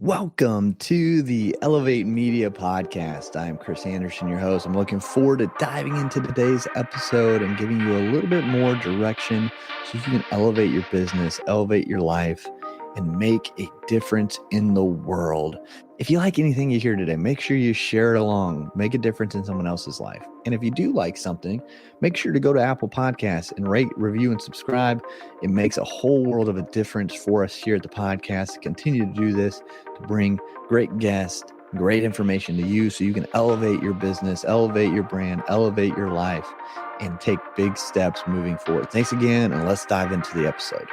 Welcome to the Elevate Media Podcast. I am Chris Anderson, your host. I'm looking forward to diving into today's episode and giving you a little bit more direction so you can elevate your business, elevate your life, and make a difference in the world. If you like anything you hear today, make sure you share it along, make a difference in someone else's life. And if you do like something, make sure to go to Apple Podcasts and rate, review, and subscribe. It makes a whole world of a difference for us here at the podcast to continue to do this, to bring great guests, great information to you so you can elevate your business, elevate your brand, elevate your life, and take big steps moving forward. Thanks again, and let's dive into the episode.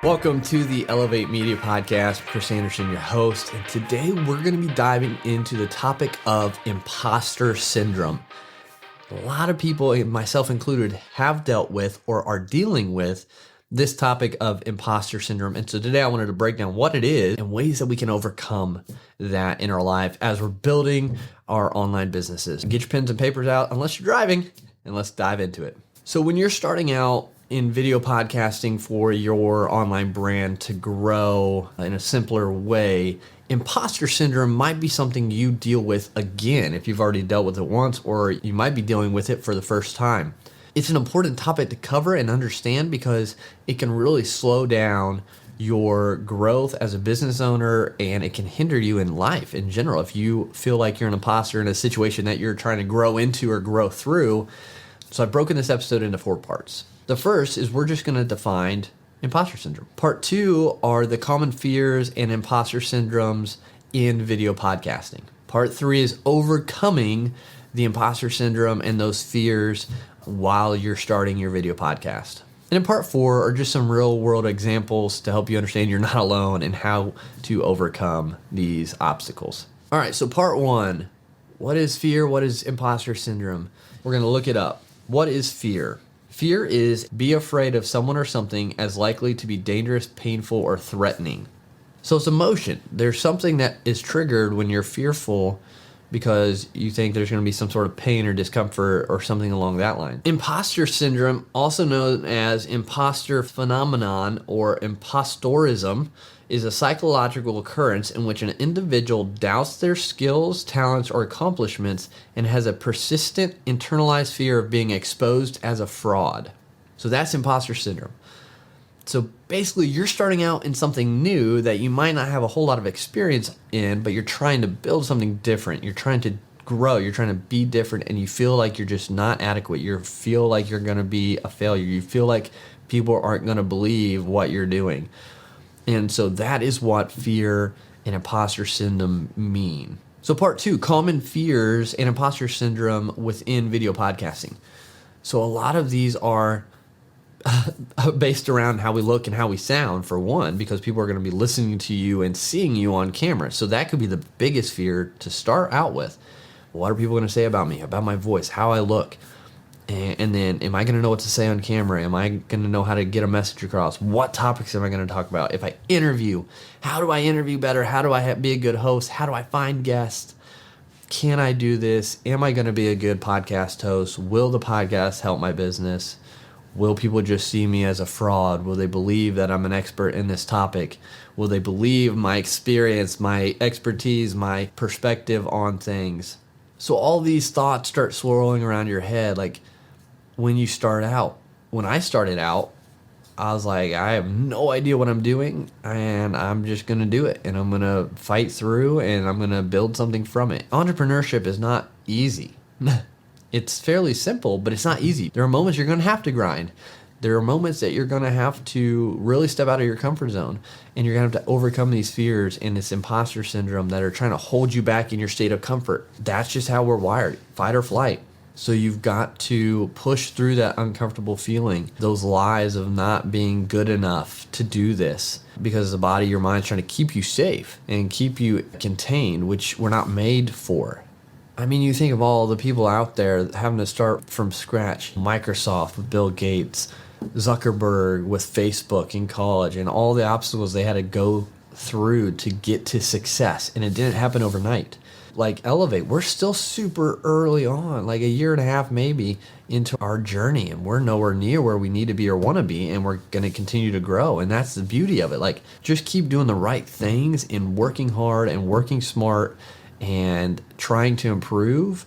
Welcome to the Elevate Media Podcast. Chris Anderson, your host, and today we're going to be diving into the topic of imposter syndrome. A lot of people, myself included, have dealt with or are dealing with this topic of imposter syndrome. And so today I wanted to break down what it is and ways that we can overcome that in our life as we're building our online businesses. Get your pens and papers out unless you're driving, and let's dive into it. So when you're starting out in video podcasting for your online brand to grow in a simpler way, imposter syndrome might be something you deal with again if you've already dealt with it once, or you might be dealing with it for the first time. It's an important topic to cover and understand because it can really slow down your growth as a business owner, and it can hinder you in life in general. If you feel like you're an imposter in a situation that you're trying to grow into or grow through. So I've broken this episode into 4 parts. The first is we're just going to define imposter syndrome. Part 2 are the common fears and imposter syndromes in video podcasting. Part 3 is overcoming the imposter syndrome and those fears while you're starting your video podcast. And in part 4 are just some real world examples to help you understand you're not alone and how to overcome these obstacles. All right, so part 1, what is fear? What is imposter syndrome? We're going to look it up. What is fear? Fear is be afraid of someone or something as likely to be dangerous, painful, or threatening. So it's emotion. There's something that is triggered when you're fearful because you think there's going to be some sort of pain or discomfort or something along that line. Imposter syndrome, also known as imposter phenomenon or impostorism, is a psychological occurrence in which an individual doubts their skills, talents, or accomplishments and has a persistent internalized fear of being exposed as a fraud. So that's imposter syndrome. So basically, you're starting out in something new that you might not have a whole lot of experience in, but you're trying to build something different. You're trying to grow. You're trying to be different, and you feel like you're just not adequate. You feel like you're going to be a failure. You feel like people aren't going to believe what you're doing. And so that is what fear and imposter syndrome mean. So part 2, common fears and imposter syndrome within video podcasting. So a lot of these are based around how we look and how we sound, for one, because people are going to be listening to you and seeing you on camera. So that could be the biggest fear to start out with. What are people going to say about me, about my voice, how I look? And then, am I going to know what to say on camera? Am I going to know how to get a message across? What topics am I going to talk about? If I interview, how do I interview better? How do I be a good host? How do I find guests? Can I do this? Am I going to be a good podcast host? Will the podcast help my business? Will people just see me as a fraud? Will they believe that I'm an expert in this topic? Will they believe my experience, my expertise, my perspective on things? So all these thoughts start swirling around your head. Like when you start out, when I started out, I was like, I have no idea what I'm doing, and I'm just going to do it, and I'm going to fight through, and I'm going to build something from it. Entrepreneurship is not easy. It's fairly simple, but it's not easy. There are moments you're going to have to grind. There are moments that you're going to have to really step out of your comfort zone, and you're going to have to overcome these fears and this imposter syndrome that are trying to hold you back in your state of comfort. That's just how we're wired, fight or flight. So you've got to push through that uncomfortable feeling, those lies of not being good enough to do this, because the body, your mind's trying to keep you safe and keep you contained, which we're not made for. I mean, you think of all the people out there having to start from scratch. Microsoft with Bill Gates, Zuckerberg with Facebook in college, and all the obstacles they had to go through to get to success. And it didn't happen overnight. like Elevate, we're still super early on, like a year and a half maybe into our journey, and we're nowhere near where we need to be or want to be, and we're going to continue to grow. And that's the beauty of it. Like, just keep doing the right things and working hard and working smart and trying to improve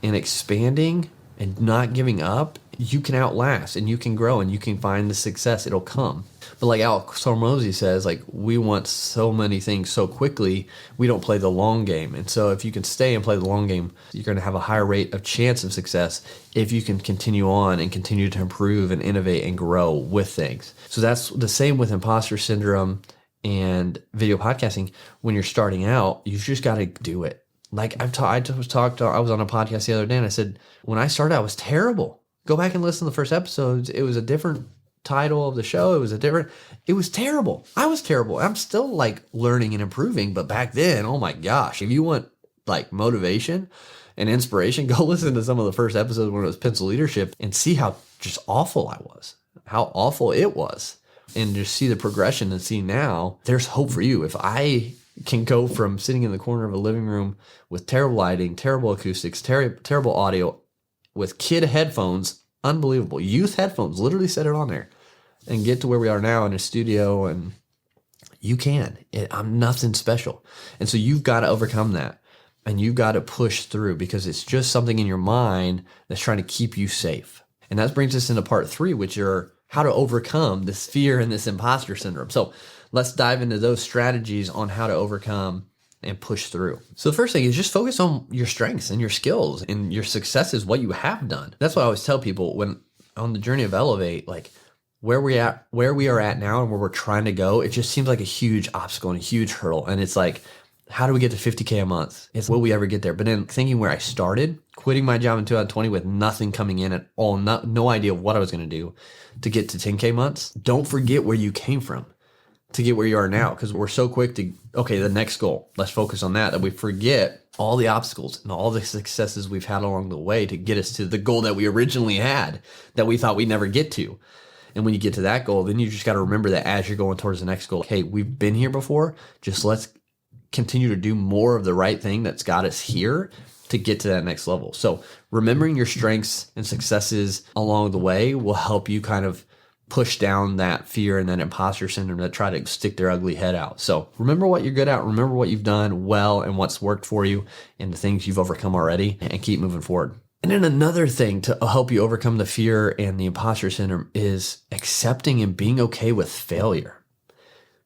and expanding and not giving up. You can outlast and you can grow and you can find the success. It'll come. But like Alex Hormozy says, like, we want so many things so quickly, we don't play the long game. And so if you can stay and play the long game, you're going to have a higher rate of chance of success if you can continue on and continue to improve and innovate and grow with things. So that's the same with imposter syndrome and video podcasting. When you're starting out, you've just got to do it. Like I was on a podcast the other day and I said, when I started, I was terrible. Go back and listen to the first episodes. It was a different title of the show. It was terrible. I was terrible. I'm still like learning and improving. But back then, oh my gosh, if you want like motivation and inspiration, go listen to some of the first episodes when it was Pencil Leadership and see how just awful I was, how awful it was. And just see the progression and see now there's hope for you. If I can go from sitting in the corner of a living room with terrible lighting, terrible acoustics, terrible audio, with kid headphones, unbelievable, youth headphones, literally set it on there, and get to where we are now in a studio, and you can. I'm nothing special. And so you've got to overcome that, and you've got to push through, because it's just something in your mind that's trying to keep you safe. And that brings us into part 3, which are how to overcome this fear and this imposter syndrome. So let's dive into those strategies on how to overcome and push through. So the first thing is just focus on your strengths and your skills and your successes, what you have done. That's what I always tell people when on the journey of Elevate, like where we are at now and where we're trying to go, it just seems like a huge obstacle and a huge hurdle. And it's like, how do we get to 50K a month? Will we ever get there? But then thinking where I started, quitting my job in 2020 with nothing coming in at all, no idea what I was going to do to get to 10K months. Don't forget where you came from to get where you are now, because we're so quick to, okay, the next goal, let's focus on that we forget all the obstacles and all the successes we've had along the way to get us to the goal that we originally had that we thought we'd never get to. And when you get to that goal, then you just got to remember that as you're going towards the next goal, hey, we've been here before, just let's continue to do more of the right thing that's got us here to get to that next level. So remembering your strengths and successes along the way will help you kind of push down that fear and that imposter syndrome that try to stick their ugly head out. So remember what you're good at, remember what you've done well and what's worked for you and the things you've overcome already, and keep moving forward. And then another thing to help you overcome the fear and the imposter syndrome is accepting and being okay with failure.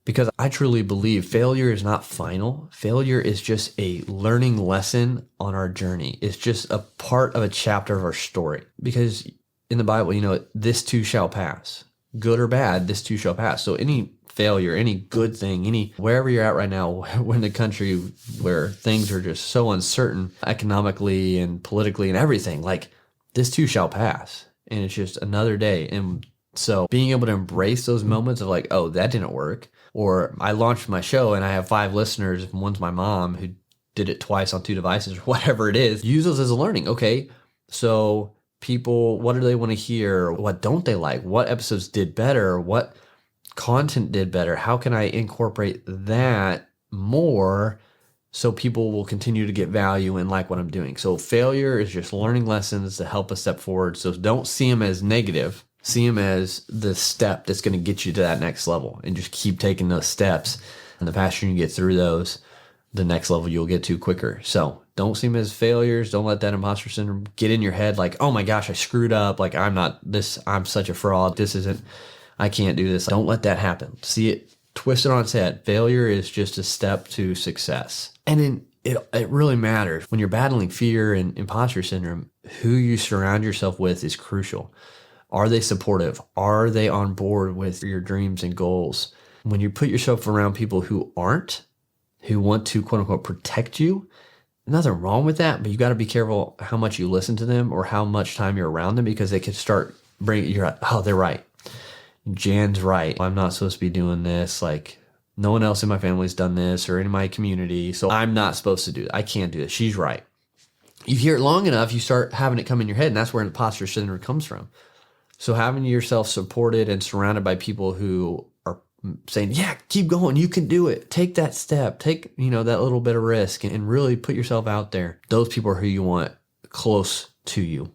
Because I truly believe failure is not final. Failure is just a learning lesson on our journey. It's just a part of a chapter of our story. Because in the Bible, this too shall pass. Good or bad, this too shall pass. So any failure, any good thing, wherever you're at right now, in the country where things are just so uncertain economically and politically and everything, like this too shall pass. And it's just another day. And so being able to embrace those moments of like, oh, that didn't work. Or I launched my show and I have 5 listeners, and one's my mom who did it twice on 2 devices or whatever it is. Use those as a learning. Okay, so people, what do they want to hear? What don't they like? What episodes did better? What content did better? How can I incorporate that more so people will continue to get value and like what I'm doing? So failure is just learning lessons to help us step forward. So don't see them as negative. See them as the step that's going to get you to that next level, and just keep taking those steps. And the faster you get through those, the next level you'll get to quicker. So don't see them as failures. Don't let that imposter syndrome get in your head like, oh my gosh, I screwed up. Like I'm such a fraud. I can't do this. Don't let that happen. See it twisted on its head. Failure is just a step to success. And then it really matters when you're battling fear and imposter syndrome. Who you surround yourself with is crucial. Are they supportive? Are they on board with your dreams and goals? When you put yourself around people who aren't, who want to quote unquote protect you, nothing wrong with that, but you got to be careful how much you listen to them or how much time you're around them, because they can start bringing you like, oh, they're right. Jan's right. I'm not supposed to be doing this. Like no one else in my family's done this or in my community, so I'm not supposed to do it. I can't do this. She's right. You hear it long enough, you start having it come in your head, and that's where imposter syndrome comes from. So having yourself supported and surrounded by people who are saying, yeah, keep going. You can do it. Take that step. Take, that little bit of risk and really put yourself out there. Those people are who you want close to you.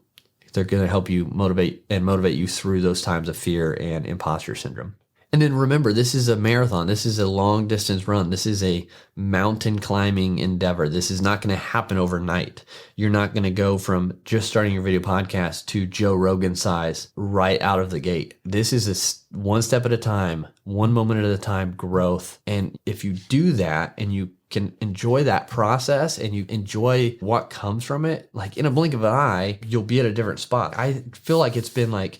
They're going to help you motivate you through those times of fear and imposter syndrome. And then remember, this is a marathon. This is a long distance run. This is a mountain climbing endeavor. This is not going to happen overnight. You're not going to go from just starting your video podcast to Joe Rogan size right out of the gate. This is a one step at a time, one moment at a time growth. And if you do that and you can enjoy that process and you enjoy what comes from it, like in a blink of an eye, you'll be at a different spot. I feel like it's been like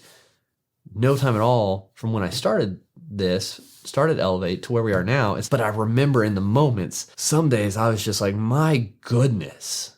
no time at all from when I started Elevate to where we are now. But I remember in the moments, some days I was just like, my goodness,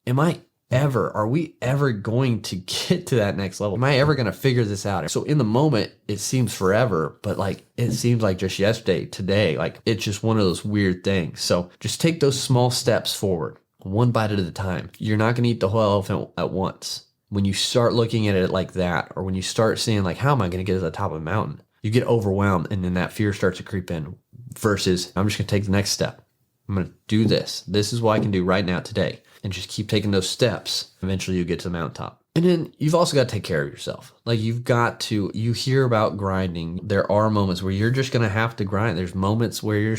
are we ever going to get to that next level? Am I ever going to figure this out? So in the moment, it seems forever, but like, it seems like just yesterday, today, like it's just one of those weird things. So just take those small steps forward, one bite at a time. You're not going to eat the whole elephant at once. When you start looking at it like that, or when you start seeing like, how am I going to get to the top of the mountain? You get overwhelmed and then that fear starts to creep in versus I'm just going to take the next step. I'm going to do this. This is what I can do right now today. And just keep taking those steps. Eventually you get to the mountaintop. And then you've also got to take care of yourself. Like you hear about grinding. There are moments where you're just going to have to grind. There's moments where you're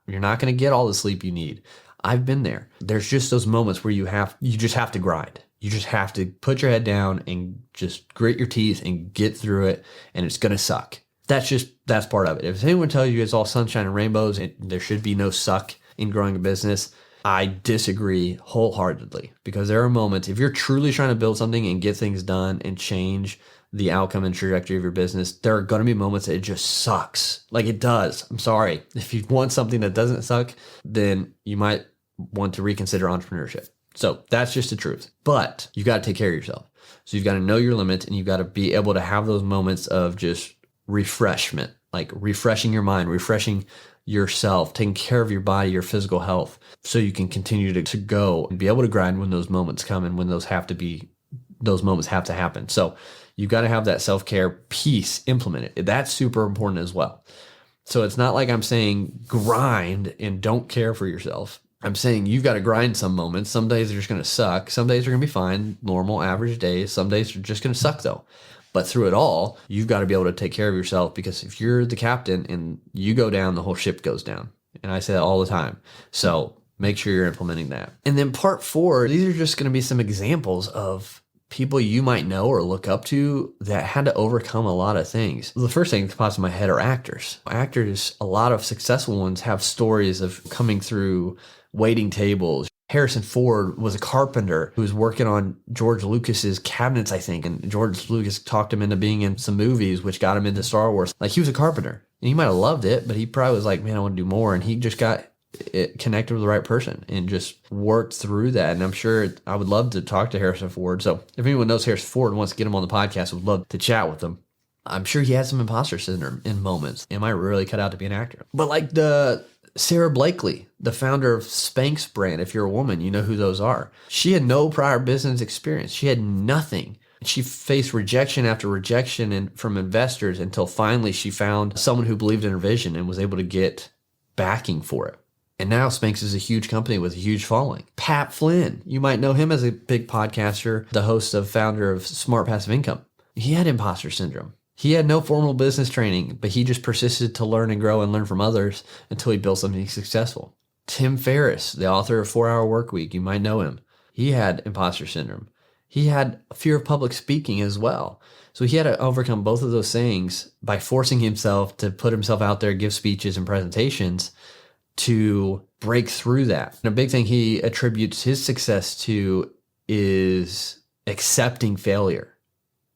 not going to get all the sleep you need. I've been there. There's just those moments where you just have to grind. You just have to put your head down and just grit your teeth and get through it. And it's going to suck. That's part of it. If anyone tells you it's all sunshine and rainbows and there should be no suck in growing a business, I disagree wholeheartedly, because there are moments, if you're truly trying to build something and get things done and change the outcome and trajectory of your business, there are going to be moments that it just sucks. Like it does. I'm sorry. If you want something that doesn't suck, then you might want to reconsider entrepreneurship. So that's just the truth. But you got to take care of yourself. So you've got to know your limits and you've got to be able to have those moments of just refreshment, like refreshing your mind, refreshing yourself, taking care of your body, your physical health, so you can continue to go and be able to grind when those moments come and when those moments have to happen. So you've got to have that self-care piece implemented. That's super important as well. So it's not like I'm saying grind and don't care for yourself. I'm saying you've got to grind some moments. Some days are just going to suck. Some days are going to be fine, normal, average days. Some days are just going to suck though. But through it all, you've got to be able to take care of yourself, because if you're the captain and you go down, the whole ship goes down. And I say that all the time. So make sure you're implementing that. And then part 4, these are just going to be some examples of people you might know or look up to that had to overcome a lot of things. The first thing that pops in my head are actors. Actors, a lot of successful ones have stories of coming through waiting tables. Harrison Ford was a carpenter who was working on George Lucas's cabinets, I think. And George Lucas talked him into being in some movies, which got him into Star Wars. Like, he was a carpenter and he might have loved it, but he probably was like, man, I want to do more. And he just got connected with the right person and just worked through that. And I'm sure I would love to talk to Harrison Ford. So if anyone knows Harrison Ford and wants to get him on the podcast, I would love to chat with him. I'm sure he had some imposter syndrome in moments. Am I really cut out to be an actor? But like Sarah Blakely, the founder of Spanx brand, if you're a woman, you know who those are. She had no prior business experience. She had nothing. She faced rejection after rejection from investors until finally she found someone who believed in her vision and was able to get backing for it. And now Spanx is a huge company with a huge following. Pat Flynn, you might know him as a big podcaster, the host of founder of Smart Passive Income. He had imposter syndrome. He had no formal business training, but he just persisted to learn and grow and learn from others until he built something successful. Tim Ferriss, the author of 4 Hour Workweek, you might know him. He had imposter syndrome. He had fear of public speaking as well. So he had to overcome both of those things by forcing himself to put himself out there, give speeches and presentations to break through that. And a big thing he attributes his success to is accepting failure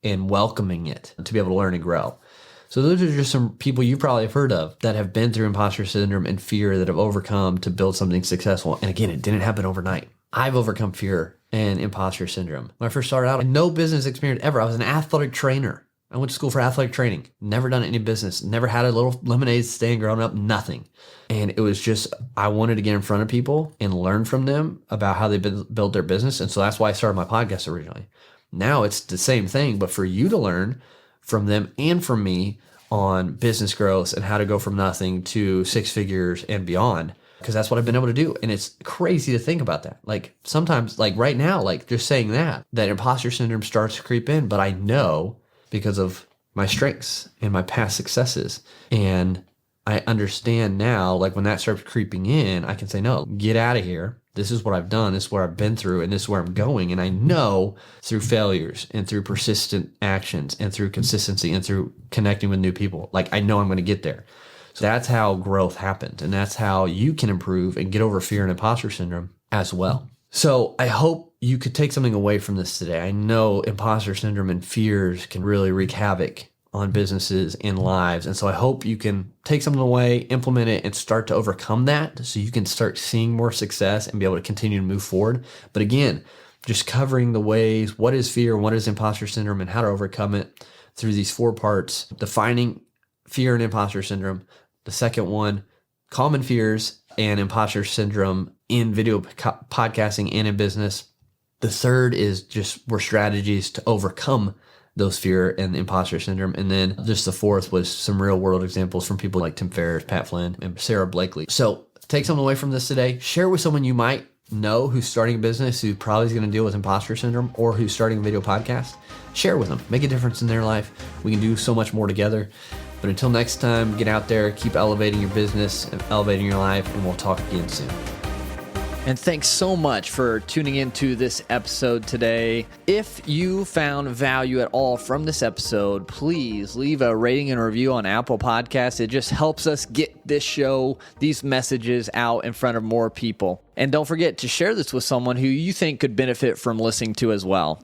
and welcoming it to be able to learn and grow. So those are just some people you probably have heard of that have been through imposter syndrome and fear that have overcome to build something successful. And again, it didn't happen overnight. I've overcome fear and imposter syndrome. When I first started out, I had no business experience ever. I was an athletic trainer. I went to school for athletic training, never done any business, never had a little lemonade stand growing up, nothing. And it was just, I wanted to get in front of people and learn from them about how they build their business. And so that's why I started my podcast originally. Now it's the same thing, but for you to learn from them and from me on business growth and how to go from nothing to 6 figures and beyond. Because that's what I've been able to do. And it's crazy to think about that. Like sometimes, like right now, like just saying that imposter syndrome starts to creep in, but I know because of my strengths and my past successes. And I understand now, like when that starts creeping in, I can say, no, get out of here. This is what I've done. This is where I've been through, and this is where I'm going. And I know through failures and through persistent actions and through consistency and through connecting with new people, like I know I'm going to get there. So that's how growth happens. And that's how you can improve and get over fear and imposter syndrome as well. So I hope you could take something away from this today. I know imposter syndrome and fears can really wreak havoc on businesses and lives. And so I hope you can take something away, implement it, and start to overcome that so you can start seeing more success and be able to continue to move forward. But again, just covering the ways, what is fear, what is imposter syndrome, and how to overcome it through these 4 parts: defining fear and imposter syndrome. The second one, common fears and imposter syndrome in video podcasting and in business. The third is just more strategies to overcome those fear and imposter syndrome. And then just the fourth was some real world examples from people like Tim Ferriss, Pat Flynn, and Sarah Blakely. So take something away from this today. Share with someone you might know who's starting a business, who probably is going to deal with imposter syndrome, or who's starting a video podcast. Share with them. Make a difference in their life. We can do so much more together. But until next time, get out there, keep elevating your business and elevating your life, and we'll talk again soon. And thanks so much for tuning into this episode today. If you found value at all from this episode, please leave a rating and review on Apple Podcasts. It just helps us get this show, these messages out in front of more people. And don't forget to share this with someone who you think could benefit from listening to as well.